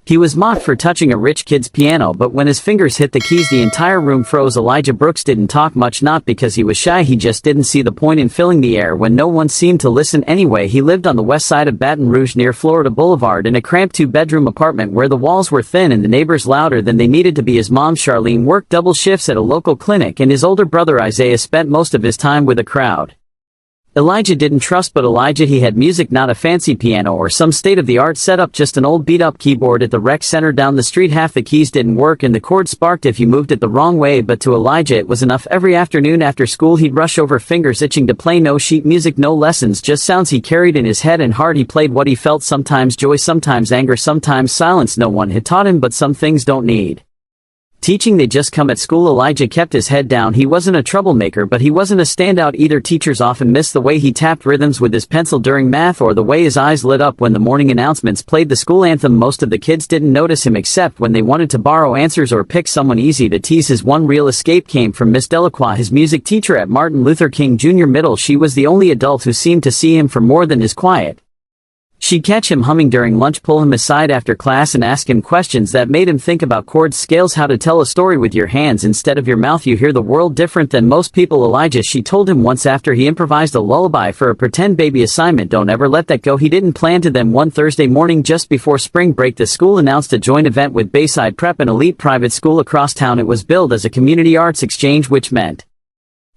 He was mocked for touching a rich kid's piano, but when his fingers hit the keys the entire room froze. Elijah Brooks didn't talk much, not because he was shy, he just didn't see the point in filling the air when no one seemed to listen anyway. He lived on the west side of Baton Rouge near Florida Boulevard in a cramped two-bedroom apartment where the walls were thin and the neighbors louder than they needed to be. His mom Charlene worked double shifts at a local clinic and his older brother Isaiah spent most of his time with a crowd Elijah didn't trust. But Elijah, he had music, not a fancy piano or some state-of-the-art setup, just an old beat-up keyboard at the rec center down the street. Half the keys didn't work and the chord sparked if you moved it the wrong way, but to Elijah it was enough. Every afternoon after school he'd rush over, fingers itching to play. No sheet music, no lessons, just sounds he carried in his head and heart. He played what he felt, sometimes joy, sometimes anger, sometimes silence. No one had taught him, but some things don't need teaching, they just come at school. Elijah kept his head down. He wasn't a troublemaker, but he wasn't a standout either. Teachers often missed the way he tapped rhythms with his pencil during math or the way his eyes lit up when the morning announcements played the school anthem. Most of the kids didn't notice him except when they wanted to borrow answers or pick someone easy to tease. His one real escape came from Miss Delacroix, his music teacher at Martin Luther King Jr. Middle. She was the only adult who seemed to see him for more than his quiet. She'd catch him humming during lunch, pull him aside after class and ask him questions that made him think about chords, scales, how to tell a story with your hands instead of your mouth. You hear the world different than most people, Elijah, she told him once after he improvised a lullaby for a pretend baby assignment. Don't ever let that go. He didn't plan to. Then one Thursday morning just before spring break, the school announced a joint event with Bayside Prep, an elite private school across town. It was billed as a community arts exchange, which meant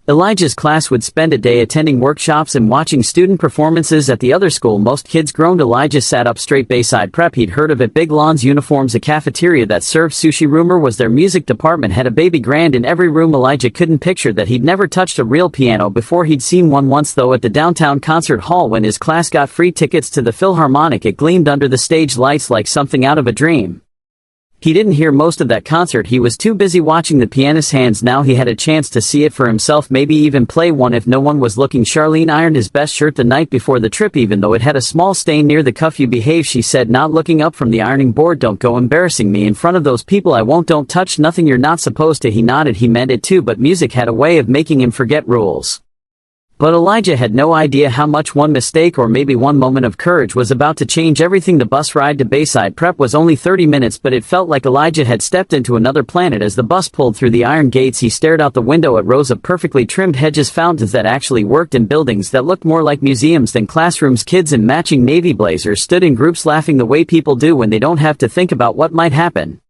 Elijah's class would spend a day attending workshops and watching student performances at the other school. Most kids groaned. Elijah sat up straight. Bayside Prep, he'd heard of it. Big lawns, uniforms, a cafeteria that served sushi. Rumor was their music department had a baby grand in every room. Elijah couldn't picture that. He'd never touched a real piano before. He'd seen one once though, at the downtown concert hall when his class got free tickets to the Philharmonic. It gleamed under the stage lights like something out of a dream. He didn't hear most of that concert. He was too busy watching the pianist's hands. Now he had a chance to see it for himself, maybe even play one if no one was looking. Charlene ironed his best shirt the night before the trip, even though it had a small stain near the cuff. You behave, she said, not looking up from the ironing board. Don't go embarrassing me in front of those people. I won't. Don't touch nothing you're not supposed to. He nodded. He meant it too, but music had a way of making him forget rules. But Elijah had no idea how much one mistake or maybe one moment of courage was about to change everything. The bus ride to Bayside Prep was only 30 minutes, but it felt like Elijah had stepped into another planet. As the bus pulled through the iron gates, he stared out the window at rows of perfectly trimmed hedges, fountains that actually worked, and buildings that looked more like museums than classrooms. Kids in matching navy blazers stood in groups laughing the way people do when they don't have to think about what might happen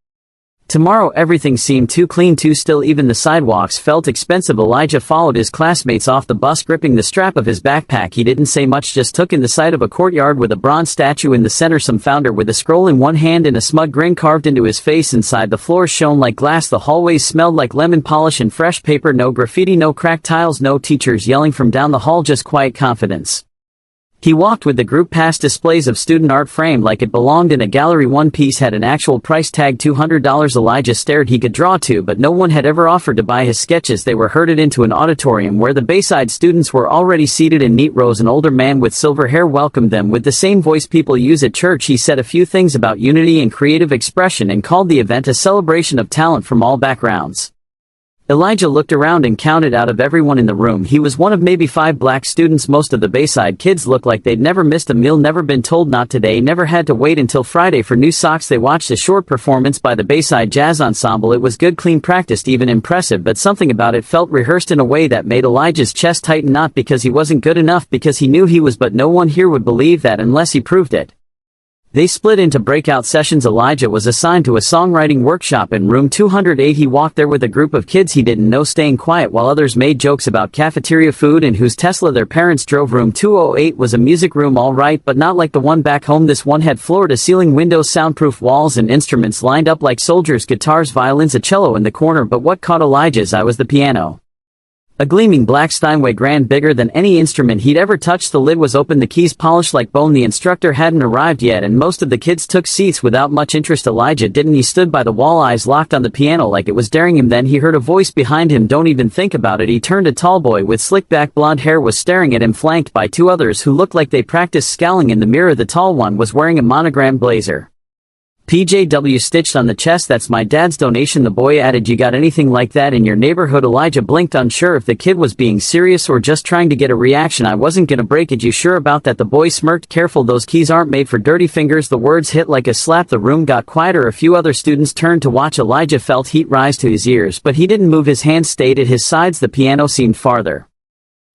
tomorrow. Everything seemed too clean, too still. Even the sidewalks felt expensive. Elijah followed his classmates off the bus, gripping the strap of his backpack. He didn't say much, just took in the sight of a courtyard with a bronze statue in the center, some founder with a scroll in one hand and a smug grin carved into his face. Inside, the floors shone like glass, the hallways smelled like lemon polish and fresh paper. No graffiti, no cracked tiles, no teachers yelling from down the hall, just quiet confidence. He walked with the group past displays of student art framed like it belonged in a gallery. One piece had an actual price tag, $200. Elijah stared. He could draw too, but no one had ever offered to buy his sketches. They were herded into an auditorium where the Bayside students were already seated in neat rows. An older man with silver hair welcomed them with the same voice people use at church. He said a few things about unity and creative expression and called the event a celebration of talent from all backgrounds. Elijah looked around and counted out of everyone in the room, he was one of maybe 5 black students. Most of the Bayside kids looked like they'd never missed a meal, never been told not today, never had to wait until Friday for new socks. They watched a short performance by the Bayside Jazz Ensemble. It was good, clean, practiced, even impressive, but something about it felt rehearsed in a way that made Elijah's chest tighten, not because he wasn't good enough, because he knew he was, but no one here would believe that unless he proved it. They split into breakout sessions. Elijah was assigned to a songwriting workshop in room 208. He walked there with a group of kids he didn't know, staying quiet while others made jokes about cafeteria food and whose Tesla their parents drove. Room 208 was a music room, all right, but not like the one back home. This one had floor-to-ceiling windows, soundproof walls, and instruments lined up like soldiers, guitars, violins, a cello in the corner. But what caught Elijah's eye was the piano. A gleaming black Steinway grand, bigger than any instrument he'd ever touched. The lid was open, the keys polished like bone. The instructor hadn't arrived yet, and most of the kids took seats without much interest. Elijah didn't. He stood by the wall, eyes locked on the piano like it was daring him. Then he heard a voice behind him. Don't even think about it. He turned. A tall boy with slick back blonde hair was staring at him, flanked by 2 others who looked like they practiced scowling in the mirror. The tall one was wearing a monogrammed blazer. PJW stitched on the chest. That's my dad's donation, the boy added. You got anything like that in your neighborhood? Elijah blinked, unsure if the kid was being serious or just trying to get a reaction. I wasn't gonna break it. You sure about that? The boy smirked. Careful, those keys aren't made for dirty fingers. The words hit like a slap. The room got quieter. A few other students turned to watch. Elijah felt heat rise to his ears, but he didn't move. His hands stayed at his sides. The piano seemed farther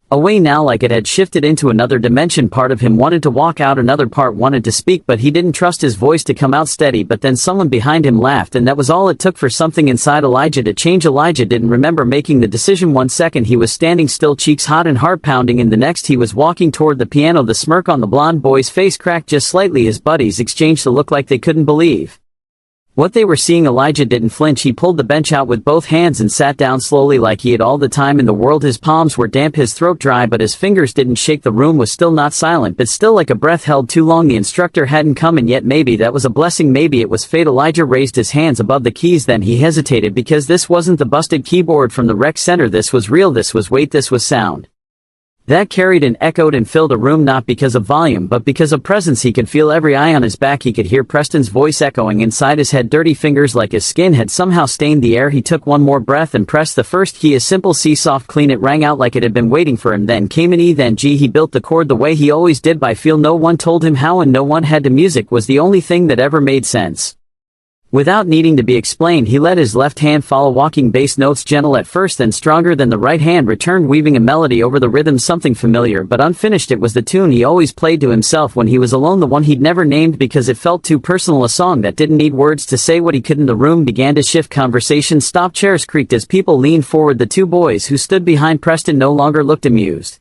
away now, like it had shifted into another dimension. Part of him wanted to walk out, another part wanted to speak, but he didn't trust his voice to come out steady. But then someone behind him laughed, and that was all it took for something inside Elijah to change. Elijah didn't remember making the decision. 1 second he was standing still, cheeks hot and heart pounding, and the next he was walking toward the piano. The smirk on the blonde boy's face cracked just slightly. His buddies exchanged a look like they couldn't believe what they were seeing. Elijah didn't flinch. He pulled the bench out with both hands and sat down slowly, like he had all the time in the world. His palms were damp, his throat dry, but his fingers didn't shake. The room was still, not silent, but still, like a breath held too long. The instructor hadn't come, and yet maybe that was a blessing, maybe it was fate. Elijah raised his hands above the keys, then he hesitated, because this wasn't the busted keyboard from the rec center. This was real, this was weight, this was sound that carried and echoed and filled a room, not because of volume but because of presence. He could feel every eye on his back. He could hear Preston's voice echoing inside his head. Dirty fingers, like his skin had somehow stained the air. He took one more breath and pressed the first key, a simple C, soft, clean. It rang out like it had been waiting for him. Then came an E, then G. He built the chord the way he always did, by feel. No one told him how and no one had to. Music was the only thing that ever made sense. Without needing to be explained, he let his left hand follow, walking bass notes, gentle at first, then stronger. Then the right hand returned, weaving a melody over the rhythm, something familiar but unfinished. It was the tune he always played to himself when he was alone, the one he'd never named because it felt too personal, a song that didn't need words to say what he couldn't. The room began to shift. Conversation stopped. Chairs creaked as people leaned forward. The two boys who stood behind Preston no longer looked amused.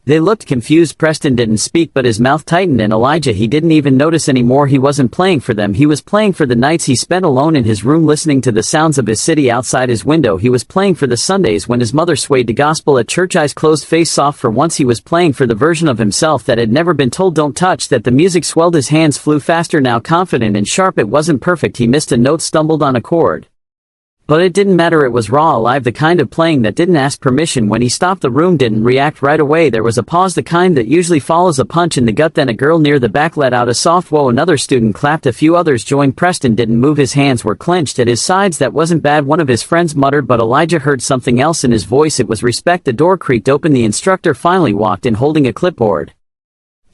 They looked confused. Preston didn't speak, but his mouth tightened, and Elijah, he didn't even notice anymore. He wasn't playing for them. He was playing for the nights he spent alone in his room, listening to the sounds of his city outside his window. He was playing for the Sundays when his mother swayed to gospel at church, eyes closed, face soft. For once he was playing for the version of himself that had never been told don't touch. That the music swelled. His hands flew faster now, confident and sharp. It wasn't perfect. He missed a note, stumbled on a chord. But it didn't matter. It was raw, alive, the kind of playing that didn't ask permission. When he stopped, the room didn't react right away. There was a pause, the kind that usually follows a punch in the gut. Then a girl near the back let out a soft whoa. Another student clapped. A few others joined. Preston didn't move. His hands were clenched at his sides. That wasn't bad, one of his friends muttered, but Elijah heard something else in his voice. It was respect. The door creaked open. The instructor finally walked in, holding a clipboard.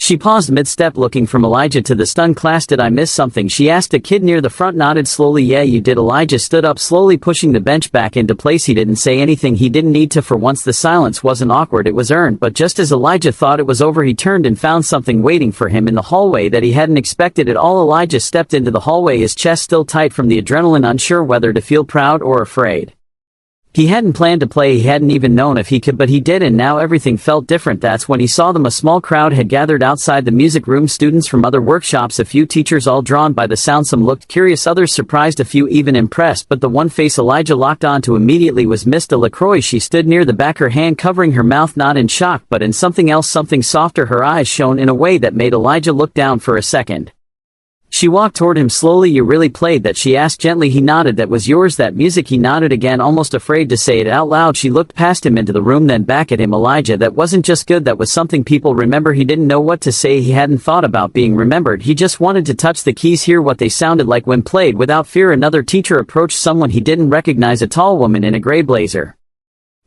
She paused mid-step, looking from Elijah to the stunned class. Did I miss something? She asked. A kid near the front nodded slowly. Yeah, you did. Elijah stood up, slowly pushing the bench back into place. He didn't say anything. He didn't need to. For once the silence wasn't awkward, it was earned. But just as Elijah thought it was over, he turned and found something waiting for him in the hallway that he hadn't expected at all. Elijah stepped into the hallway, his chest still tight from the adrenaline, unsure whether to feel proud or afraid. He hadn't planned to play, he hadn't even known if he could, but he did, and now everything felt different. That's when he saw them. A small crowd had gathered outside the music room, students from other workshops, a few teachers, all drawn by the sound. Some looked curious, others surprised, a few even impressed, but the one face Elijah locked onto immediately was Miss Delacroix. She stood near the back, her hand covering her mouth, not in shock, but in something else, something softer. Her eyes shone in a way that made Elijah look down for a second. She walked toward him slowly. You really played that? She asked gently. He nodded. That was yours, that music? He nodded again, almost afraid to say it out loud. She looked past him into the room, then back at him. Elijah, that wasn't just good, that was something people remember. He didn't know what to say. He hadn't thought about being remembered. He just wanted to touch the keys, hear what they sounded like when played without fear. Another teacher approached, someone he didn't recognize, a tall woman in a gray blazer,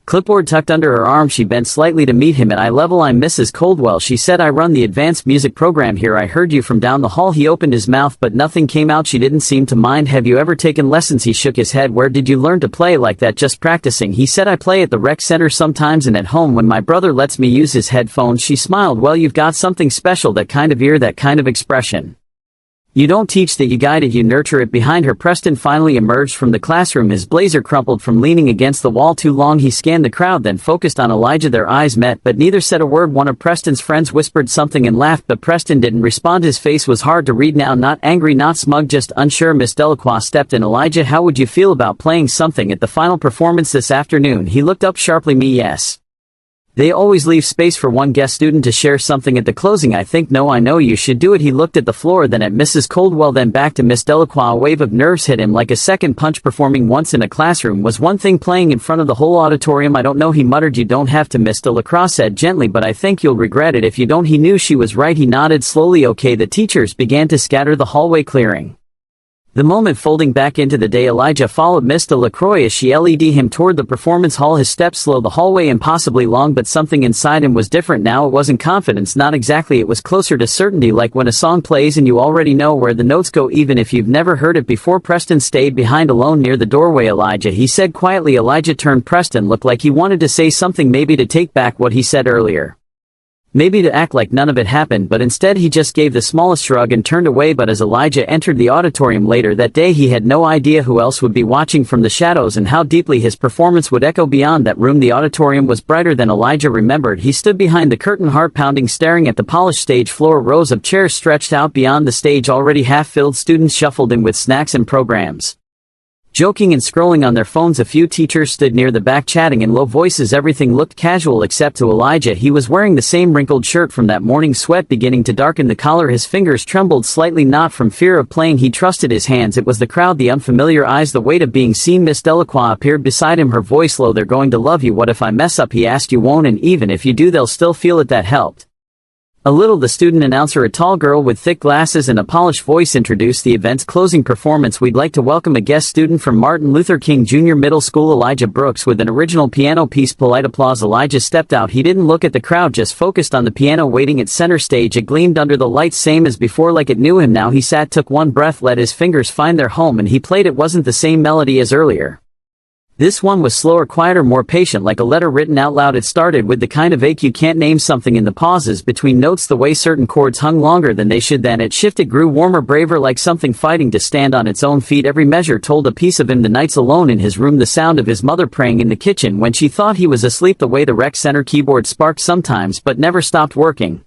clipboard tucked under her arm. She bent slightly to meet him. At eye level, I'm Mrs. Coldwell, she said. I run the advanced music program here. I heard you from down the hall. He opened his mouth, but nothing came out. She didn't seem to mind. Have you ever taken lessons? He shook his head. Where did you learn to play like that? Just practicing, he said. I play at the rec center sometimes and at home when my brother lets me use his headphones. She smiled. Well, you've got something special, that kind of ear, that kind of expression. You don't teach that, you guide it, you nurture it. Behind her, Preston finally emerged from the classroom, his blazer crumpled from leaning against the wall too long. He scanned the crowd, then focused on Elijah. Their eyes met, but neither said a word. One of Preston's friends whispered something and laughed, but Preston didn't respond. His face was hard to read now, not angry, not smug, just unsure. Miss Delacroix stepped in. Elijah, how would you feel about playing something at the final performance this afternoon? He looked up sharply. Me, yes. They always leave space for one guest student to share something at the closing. I think no, I know you should do it. He looked at the floor, then at Mrs. Coldwell, then back to Miss Delacroix. A wave of nerves hit him like a second punch. Performing once in a classroom was one thing, playing in front of the whole auditorium, I don't know, he muttered. You don't have to, Miss Delacroix said gently, but I think you'll regret it if you don't. He knew she was right. He nodded slowly. Okay. The teachers began to scatter, the hallway clearing. The moment folding back into the day, Elijah followed Mr. LaCroix as she led him toward the performance hall. His steps slowed the hallway impossibly long, but something inside him was different now. It wasn't confidence, not exactly. It was closer to certainty, like when a song plays and you already know where the notes go even if you've never heard it before. Preston stayed behind alone near the doorway. Elijah, he said quietly. Elijah turned. Preston looked like he wanted to say something, maybe to take back what he said earlier. Maybe to act like none of it happened, but instead he just gave the smallest shrug and turned away. But as Elijah entered the auditorium later that day, he had no idea who else would be watching from the shadows and how deeply his performance would echo beyond that room. The auditorium was brighter than Elijah remembered. He stood behind the curtain, heart pounding, staring at the polished stage floor. Rows of chairs stretched out beyond the stage, already half filled. Students shuffled in with snacks and programs, joking and scrolling on their phones. A few teachers stood near the back chatting in low voices. Everything looked casual except to Elijah. He was wearing the same wrinkled shirt from that morning, sweat beginning to darken the collar. His fingers trembled slightly, not from fear of playing. He trusted his hands. It was the crowd, the unfamiliar eyes, the weight of being seen. Miss Delacroix appeared beside him, her voice low. "They're going to love you. What if I mess up?" he asked. "You won't, and even if you do they'll still feel it." That helped a little. The student announcer, a tall girl with thick glasses and a polished voice, introduced the event's closing performance. "We'd like to welcome a guest student from Martin Luther King Jr. Middle School, Elijah Brooks, with an original piano piece." Polite applause. Elijah stepped out. He didn't look at the crowd, just focused on the piano waiting at center stage. It gleamed under the lights, same as before, like it knew him now. He sat, took one breath, let his fingers find their home, and he played. It wasn't the same melody as earlier. This one was slower, quieter, more patient, like a letter written out loud. It started with the kind of ache you can't name, something in the pauses between notes, the way certain chords hung longer than they should. Then it shifted, grew warmer, braver, like something fighting to stand on its own feet. Every measure told a piece of him. The nights alone in his room, the sound of his mother praying in the kitchen when she thought he was asleep, the way the rec center keyboard sparked sometimes but never stopped working.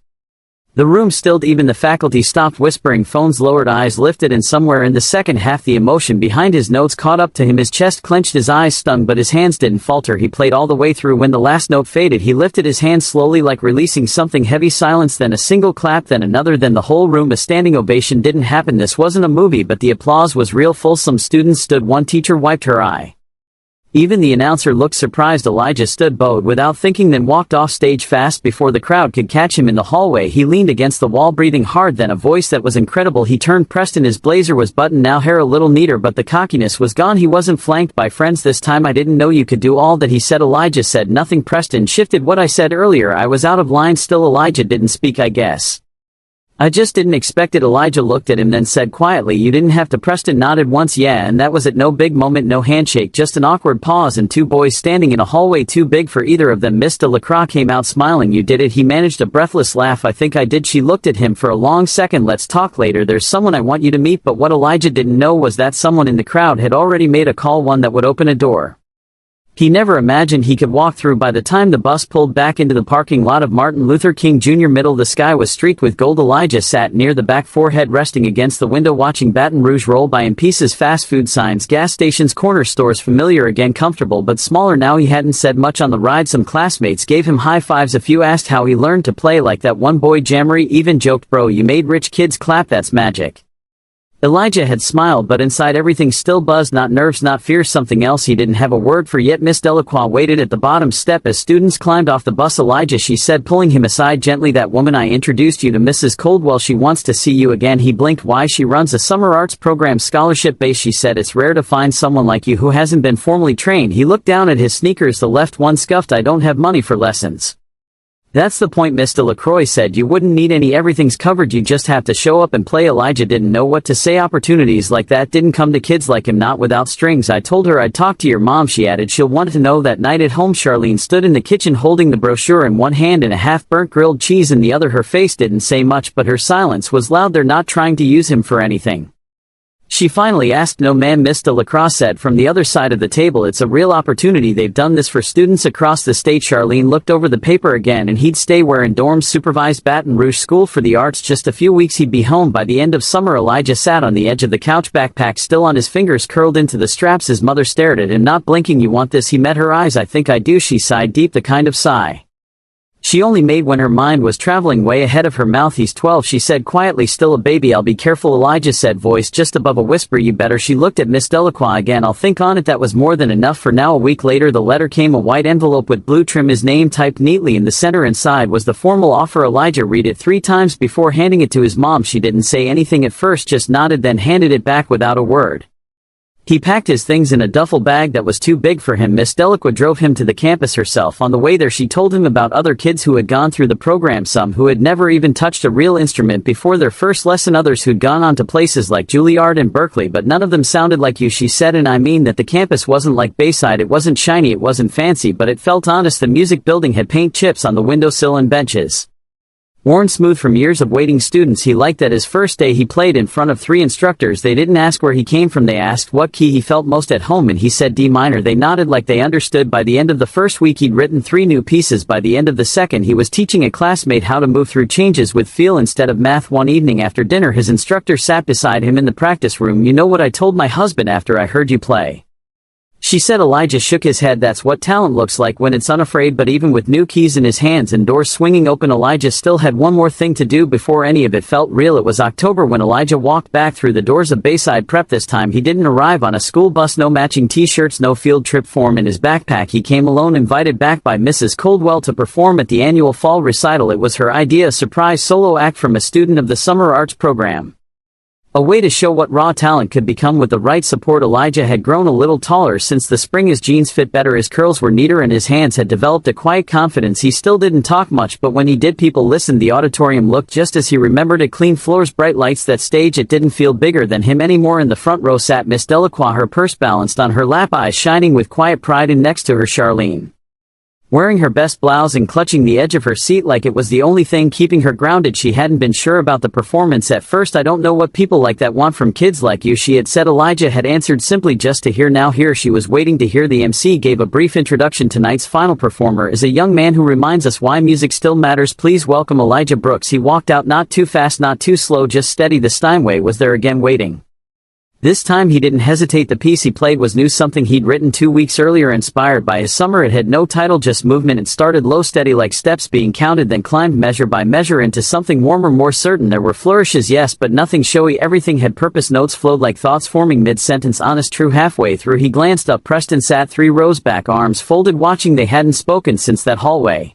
The room stilled, even the faculty stopped whispering, phones lowered, eyes lifted, and somewhere in the second half the emotion behind his notes caught up to him. His chest clenched, his eyes stung, but his hands didn't falter. He played all the way through. When the last note faded, he lifted his hands slowly, like releasing something heavy. Silence, then a single clap, then another, then the whole room. A standing ovation didn't happen. This wasn't a movie, but the applause was real. Full. Some students stood. One teacher wiped her eye. Even the announcer looked surprised. Elijah stood, bowed without thinking, then walked off stage fast before the crowd could catch him. In the hallway he leaned against the wall, breathing hard. Then a voice that was incredible. He turned. Preston. His blazer was buttoned now, hair a little neater, but the cockiness was gone. He wasn't flanked by friends this time. "I didn't know you could do all that," he said. Elijah said nothing. Preston shifted. "What I said earlier, I was out of line." Still Elijah didn't speak. "I guess I just didn't expect it." Elijah looked at him, then said quietly, "You didn't have to." Preston nodded once. "Yeah, and that was it. No big moment, no handshake, just an awkward pause and two boys standing in a hallway too big for either of them." Miss Delacroix came out smiling. "You did it." He managed a breathless laugh. "I think I did." She looked at him for a long second. "Let's talk later. There's someone I want you to meet." But what Elijah didn't know was that someone in the crowd had already made a call, one that would open a door he never imagined he could walk through. By the time the bus pulled back into the parking lot of Martin Luther King Jr. Middle, the sky was streaked with gold. Elijah sat near the back, forehead resting against the window, watching Baton Rouge roll by in pieces. Fast food signs, gas stations, corner stores, familiar again, comfortable but smaller now. He hadn't said much on the ride. Some classmates gave him high fives. A few asked how he learned to play, like that one boy Jammery even joked, "Bro, you made rich kids clap, that's magic." Elijah had smiled, but inside everything still buzzed. Not nerves, not fear, something else he didn't have a word for yet. Miss Delacroix waited at the bottom step as students climbed off the bus. "Elijah," she said, pulling him aside gently, "that woman I introduced you to, Mrs. Coldwell, she wants to see you again." He blinked. "Why?" "She runs a summer arts program, scholarship based," she said. "It's rare to find someone like you who hasn't been formally trained." He looked down at his sneakers, the left one scuffed. "I don't have money for lessons." "That's the point," Miss Delacroix said. "You wouldn't need any. Everything's covered. You just have to show up and play." Elijah didn't know what to say. Opportunities like that didn't come to kids like him, not without strings. "I told her I'd talk to your mom," she added. "She'll want to know." That night at home, Charlene stood in the kitchen holding the brochure in one hand and a half-burnt grilled cheese in the other. Her face didn't say much, but her silence was loud. "They're not trying to use him for anything?" she finally asked. "No ma'am," Miss Delacroix said from the other side of the table. "It's a real opportunity. They've done this for students across the state." Charlene looked over the paper again. "And he'd stay where?" "In dorms, supervised Baton Rouge School for the Arts. Just a few weeks. He'd be home by the end of summer." Elijah sat on the edge of the couch, backpack still on his fingers curled into the straps. His mother stared at him, not blinking. "You want this?" He met her eyes. "I think I do," she sighed deep, the kind of sigh She only made when her mind was traveling way ahead of her mouth. He's 12, she said quietly, still a baby. I'll be careful, Elijah said, voice just above a whisper. You better. She looked at Miss Delacroix again. I'll think on it. That was more than enough for now. A week later the letter came, a white envelope with blue trim, his name typed neatly in the center. Inside was the formal offer. Elijah read it 3 times before handing it to his mom. She didn't say anything at first, just nodded, then handed it back without a word. He packed his things in a duffel bag that was too big for him. Miss Delacroix drove him to the campus herself. On the way there she told him about other kids who had gone through the program, some who had never even touched a real instrument before their first lesson, others who'd gone on to places like Juilliard and Berkeley, but none of them sounded like you, she said. And I mean that the campus wasn't like Bayside. It wasn't shiny, it wasn't fancy, but it felt honest. The music building had paint chips on the windowsill and benches, worn smooth from years of waiting students. He liked that his first day he played in front of 3 instructors. They didn't ask where he came from, they asked what key he felt most at home, and he said D minor. They nodded like they understood. By the end of the first week he'd written 3 new pieces. By the end of the second he was teaching a classmate how to move through changes with feel instead of math. One evening after dinner his instructor sat beside him in the practice room. You know what I told my husband after I heard you play? She said. Elijah shook his head. That's what talent looks like when it's unafraid. But even with new keys in his hands and doors swinging open, Elijah still had one more thing to do before any of it felt real. It was October when Elijah walked back through the doors of Bayside Prep. This time he didn't arrive on a school bus, no matching t-shirts, no field trip form in his backpack. He came alone, invited back by Mrs. Coldwell to perform at the annual fall recital. It was her idea, a surprise solo act from a student of the summer arts program. A way to show what raw talent could become with the right support. Elijah had grown a little taller since the spring. His jeans fit better, his curls were neater, and his hands had developed a quiet confidence. He still didn't talk much, but when he did people listened. The auditorium looked just as he remembered it. Clean floors, bright lights. That stage, it didn't feel bigger than him anymore. In the front row sat Miss Delacroix, her purse balanced on her lap, eyes shining with quiet pride, and next to her Charlene, wearing her best blouse and clutching the edge of her seat like it was the only thing keeping her grounded. She hadn't been sure about the performance at first. I don't know what people like that want from kids like you, she had said. Elijah had answered simply, just to hear. Now here she was waiting to hear. The MC gave a brief introduction. Tonight's final performer is a young man who reminds us why music still matters. Please welcome Elijah Brooks. He walked out, not too fast, not too slow, just steady. The Steinway was there again, waiting. This time he didn't hesitate. The piece he played was new, something he'd written 2 weeks earlier, inspired by his summer. It had no title, just movement. It started low, steady, like steps being counted, then climbed measure by measure into something warmer, more certain. There were flourishes, yes, but nothing showy. Everything had purpose. Notes flowed like thoughts forming mid-sentence, honest, true. Halfway through he glanced up. Preston sat 3 rows back, arms folded, watching. They hadn't spoken since that hallway.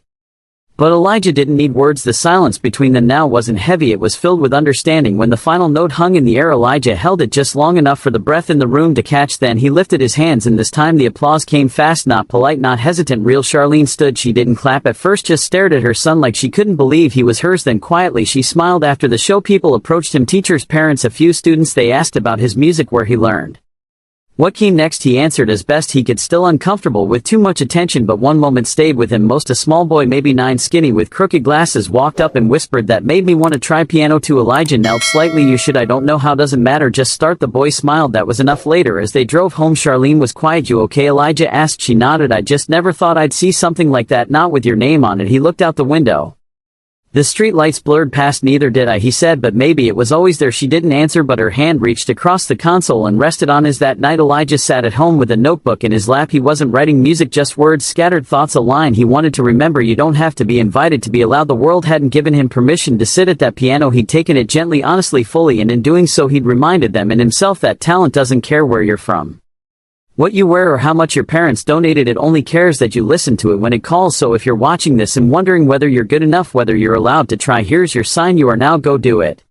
But Elijah didn't need words. The silence between them now wasn't heavy, it was filled with understanding. When the final note hung in the air, Elijah held it just long enough for the breath in the room to catch. Then he lifted his hands, and this time the applause came fast, not polite, not hesitant, real. Charlene stood. She didn't clap at first, just stared at her son like she couldn't believe he was hers. Then quietly she smiled. After the show people approached him, teachers, parents, a few students. They asked about his music, where he learned. What came next? He answered as best he could, still uncomfortable with too much attention, but one moment stayed with him most. A small boy, maybe 9, skinny with crooked glasses, walked up and whispered, that made me want to try piano too. Elijah knelt slightly. You should. I don't know how. Doesn't matter, just start. The boy smiled. That was enough. Later as they drove home, Charlene was quiet. You okay? Elijah asked. She nodded. I just never thought I'd see something like that, not with your name on it. He looked out the window. The street lights blurred past. Neither did I, he said, but maybe it was always there. She didn't answer, but her hand reached across the console and rested on his. That night Elijah sat at home with a notebook in his lap. He wasn't writing music, just words, scattered thoughts, a line he wanted to remember. You don't have to be invited to be allowed. The world hadn't given him permission to sit at that piano. He'd taken it gently, honestly, fully, and in doing so he'd reminded them and himself that talent doesn't care where you're from, what you wear, or how much your parents donated. It only cares that you listen to it when it calls. So if you're watching this and wondering whether you're good enough, whether you're allowed to try, here's your sign. You are now. Go do it.